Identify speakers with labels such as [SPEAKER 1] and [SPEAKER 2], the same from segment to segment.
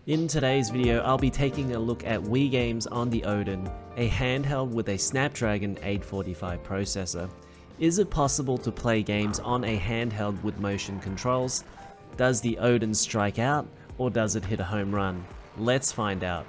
[SPEAKER 1] In today's video, I'll be taking a look at Wii games on the Odin, a handheld with a Snapdragon 845 processor. Is it possible to play games on a handheld with motion controls? Does the Odin strike out, or does it hit a home run? Let's find out.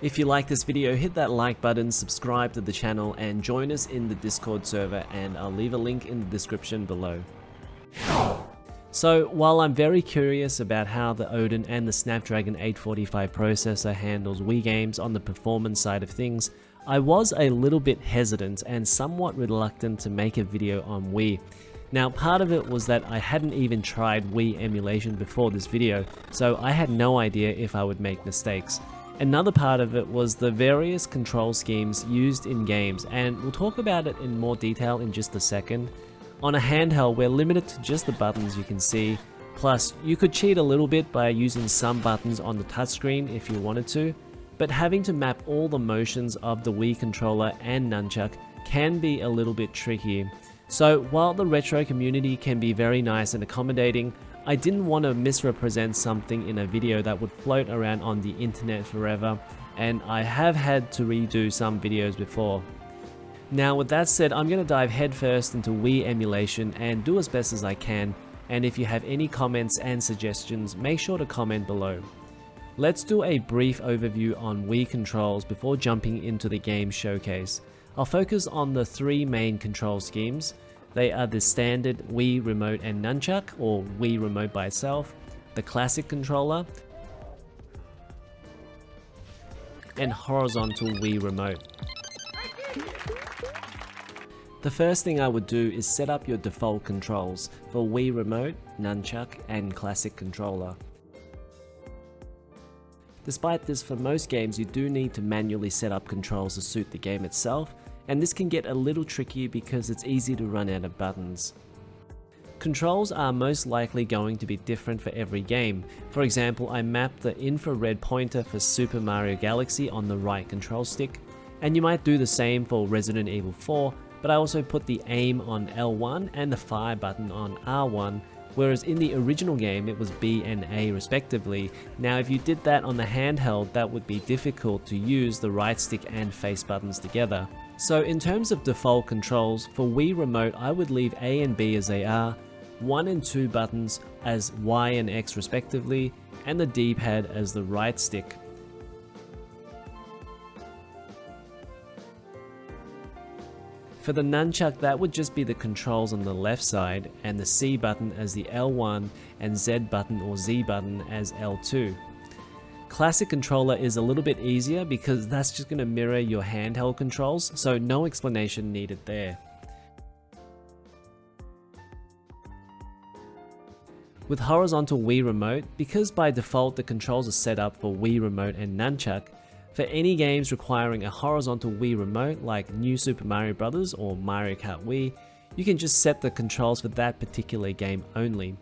[SPEAKER 1] If you like this video, hit that like button, subscribe to the channel, and join us in the Discord server, and I'll leave a link in the description below. So, while I'm very curious about how the Odin and the Snapdragon 845 processor handles Wii games on the performance side of things, I was a little bit hesitant and somewhat reluctant to make a video on Wii. Now, part of it was that I hadn't even tried Wii Emulation before this video, so I had no idea if I would make mistakes. Another part of it was the various control schemes used in games, and we'll talk about it in more detail in just a second. On a handheld, we're limited to just the buttons you can see, plus you could cheat a little bit by using some buttons on the touchscreen if you wanted to, but having to map all the motions of the Wii controller and nunchuck can be a little bit tricky. So while the retro community can be very nice and accommodating, I didn't want to misrepresent something in a video that would float around on the internet forever, and I have had to redo some videos before. Now with that said, I'm going to dive headfirst into Wii Emulation and do as best as I can, and if you have any comments and suggestions, make sure to comment below. Let's do a brief overview on Wii controls before jumping into the game showcase. I'll focus on the three main control schemes. They are the standard Wii Remote and Nunchuck, or Wii Remote by itself, the classic controller, and horizontal Wii Remote. The first thing I would do is set up your default controls for Wii Remote, Nunchuck, and Classic Controller. Despite this, for most games you do need to manually set up controls to suit the game itself, and this can get a little tricky because it's easy to run out of buttons. Controls are most likely going to be different for every game. For example, I mapped the infrared pointer for Super Mario Galaxy on the right control stick, and you might do the same for Resident Evil 4, but I also put the aim on L1 and the fire button on R1, whereas in the original game it was B and A respectively. Now if you did that on the handheld, that would be difficult to use the right stick and face buttons together. So in terms of default controls, for Wii Remote I would leave A and B as they are, 1 and 2 buttons as Y and X respectively, and the D-pad as the right stick. For the nunchuck, that would just be the controls on the left side, and the C button as the L1 and Z button or Z button as L2. Classic controller is a little bit easier because that's just going to mirror your handheld controls, so no explanation needed there. With horizontal Wii Remote, because by default the controls are set up for Wii Remote and Nunchuck, for any games requiring a horizontal Wii Remote like New Super Mario Bros. Or Mario Kart Wii, you can just set the controls for that particular game only.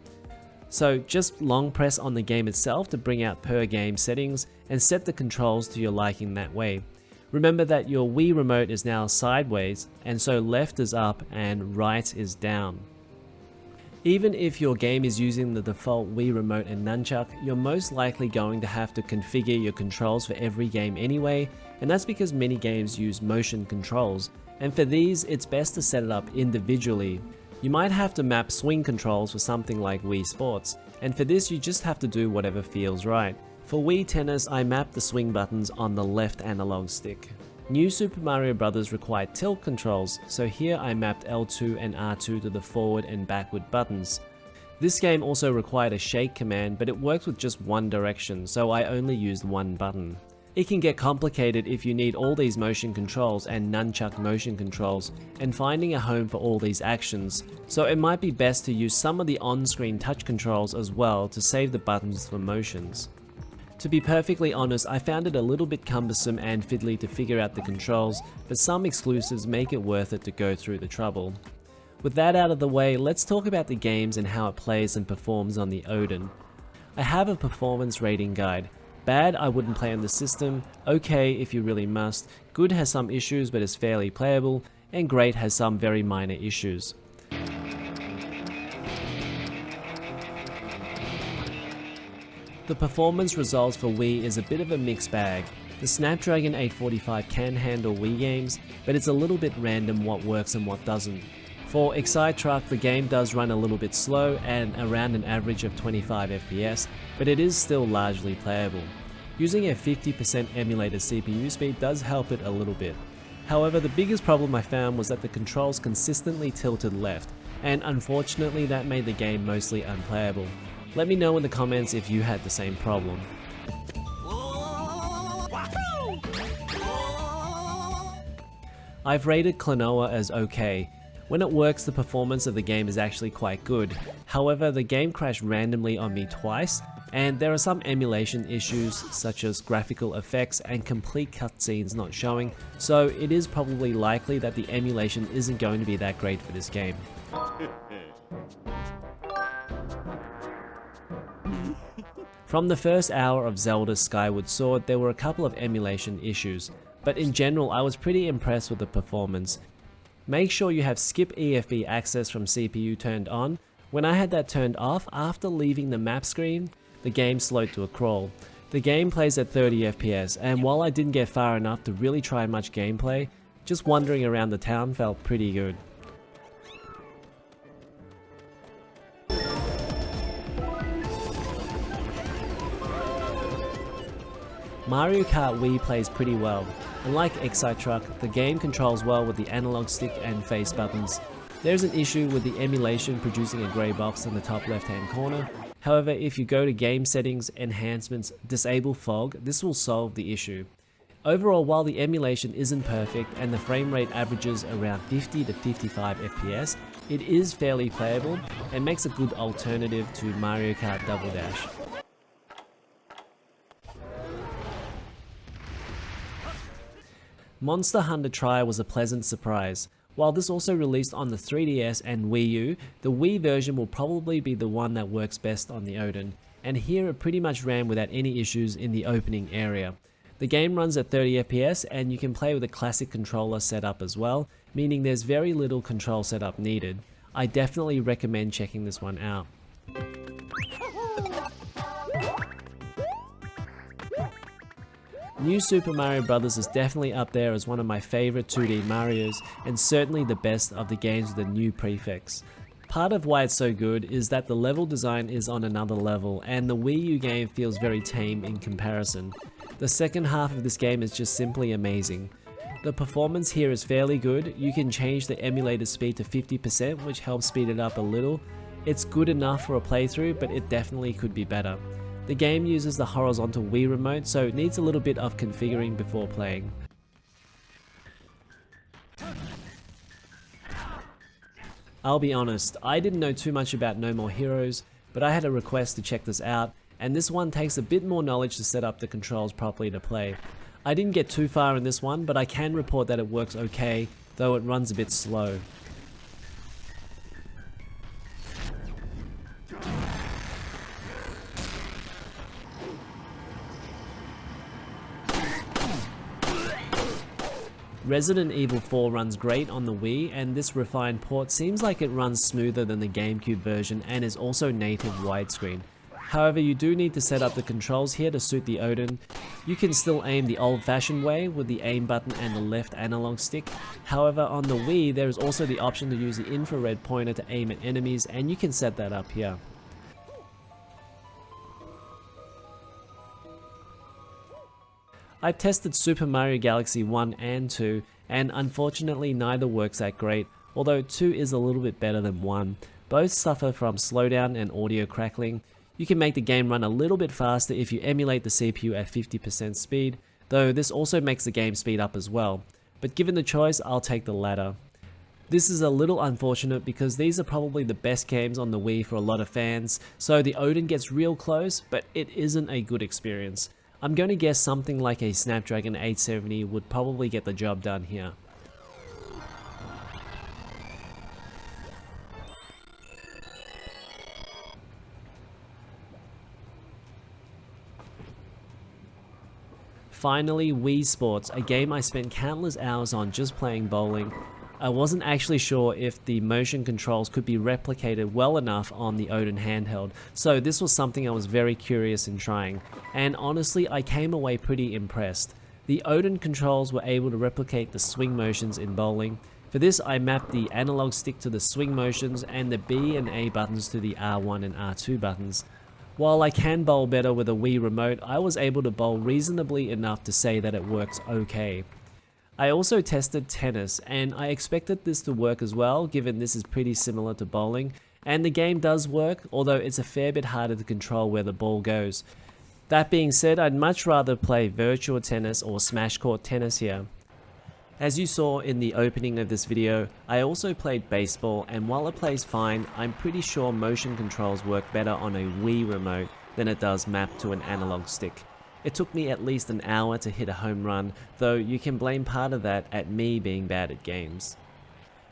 [SPEAKER 1] So just long press on the game itself to bring out per game settings and set the controls to your liking that way. Remember that your Wii Remote is now sideways, and so left is up and right is down. Even if your game is using the default Wii Remote and Nunchuck, you're most likely going to have to configure your controls for every game anyway, and that's because many games use motion controls, and for these it's best to set it up individually. You might have to map swing controls for something like Wii Sports, and for this you just have to do whatever feels right. For Wii Tennis, I mapped the swing buttons on the left analog stick. New Super Mario Bros. Required tilt controls, so here I mapped L2 and R2 to the forward and backward buttons. This game also required a shake command, but it works with just one direction, so I only used one button. It can get complicated if you need all these motion controls and nunchuck motion controls, and finding a home for all these actions, so it might be best to use some of the on-screen touch controls as well to save the buttons for motions. To be perfectly honest, I found it a little bit cumbersome and fiddly to figure out the controls, but some exclusives make it worth it to go through the trouble. With that out of the way, let's talk about the games and how it plays and performs on the Odin. I have a performance rating guide. Bad, I wouldn't play on the system, okay if you really must, good has some issues but is fairly playable, and great has some very minor issues. The performance results for Wii is a bit of a mixed bag. The Snapdragon 845 can handle Wii games, but it's a little bit random what works and what doesn't. For Excitetruck, the game does run a little bit slow and around an average of 25 FPS, but it is still largely playable. Using a 50% emulated CPU speed does help it a little bit. However, the biggest problem I found was that the controls consistently tilted left, and unfortunately that made the game mostly unplayable. Let me know in the comments if you had the same problem. I've rated Klonoa as okay. When it works, the performance of the game is actually quite good. However, the game crashed randomly on me twice, and there are some emulation issues such as graphical effects and complete cutscenes not showing, so it is probably likely that the emulation isn't going to be that great for this game. From the first hour of Zelda's Skyward Sword, there were a couple of emulation issues, but in general I was pretty impressed with the performance. Make sure you have skip EFB access from CPU turned on. When I had that turned off, after leaving the map screen, the game slowed to a crawl. The game plays at 30 FPS, and while I didn't get far enough to really try much gameplay, just wandering around the town felt pretty good. Mario Kart Wii plays pretty well. Unlike Excitetruck, the game controls well with the analog stick and face buttons. There's an issue with the emulation producing a grey box in the top left hand corner. However, if you go to game settings, enhancements, disable fog, this will solve the issue. Overall, while the emulation isn't perfect and the frame rate averages around 50 to 55 FPS, it is fairly playable and makes a good alternative to Mario Kart Double Dash. Monster Hunter Tri was a pleasant surprise. While this also released on the 3DS and Wii U, the Wii version will probably be the one that works best on the Odin, and here it pretty much ran without any issues in the opening area. The game runs at 30 FPS and you can play with a classic controller setup as well, meaning there's very little control setup needed. I definitely recommend checking this one out. New Super Mario Bros. Is definitely up there as one of my favourite 2D Marios, and certainly the best of the games with the new prefix. Part of why it's so good is that the level design is on another level, and the Wii U game feels very tame in comparison. The second half of this game is just simply amazing. The performance here is fairly good. You can change the emulator speed to 50%, which helps speed it up a little. It's good enough for a playthrough, but it definitely could be better. The game uses the horizontal Wii remote, so it needs a little bit of configuring before playing. I'll be honest, I didn't know too much about No More Heroes, but I had a request to check this out, and this one takes a bit more knowledge to set up the controls properly to play. I didn't get too far in this one, but I can report that it works okay, though it runs a bit slow. Resident Evil 4 runs great on the Wii, and this refined port seems like it runs smoother than the Gamecube version and is also native widescreen. However, you do need to set up the controls here to suit the Odin. You can still aim the old-fashioned way with the aim button and the left analog stick. However, on the Wii there is also the option to use the infrared pointer to aim at enemies, and you can set that up here. I've tested Super Mario Galaxy 1 and 2, and unfortunately neither works that great, although 2 is a little bit better than 1. Both suffer from slowdown and audio crackling. You can make the game run a little bit faster if you emulate the CPU at 50% speed, though this also makes the game speed up as well. But given the choice, I'll take the latter. This is a little unfortunate because these are probably the best games on the Wii for a lot of fans, so the Odin gets real close, but it isn't a good experience. I'm going to guess something like a Snapdragon 870 would probably get the job done here. Finally, Wii Sports, a game I spent countless hours on just playing bowling. I wasn't actually sure if the motion controls could be replicated well enough on the Odin Handheld, so this was something I was very curious in trying, and honestly I came away pretty impressed. The Odin controls were able to replicate the swing motions in bowling. For this I mapped the analog stick to the swing motions and the B and A buttons to the R1 and R2 buttons. While I can bowl better with a Wii remote, I was able to bowl reasonably enough to say that it works okay. I also tested tennis, and I expected this to work as well, given this is pretty similar to bowling, and the game does work, although it's a fair bit harder to control where the ball goes. That being said, I'd much rather play virtual tennis or smash court tennis here. As you saw in the opening of this video, I also played baseball, and while it plays fine, I'm pretty sure motion controls work better on a Wii remote than it does mapped to an analog stick. It took me at least an hour to hit a home run, though you can blame part of that at me being bad at games.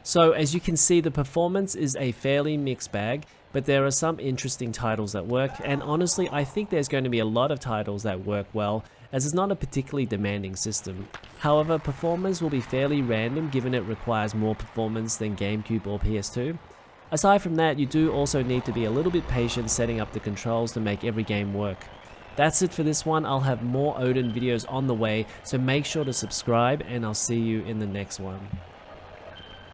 [SPEAKER 1] So as you can see, the performance is a fairly mixed bag, but there are some interesting titles that work, and honestly I think there's going to be a lot of titles that work well, as it's not a particularly demanding system. However, performance will be fairly random given it requires more performance than Gamecube or PS2. Aside from that, you do also need to be a little bit patient setting up the controls to make every game work. That's it for this one. I'll have more Odin videos on the way, so make sure to subscribe and I'll see you in the next one.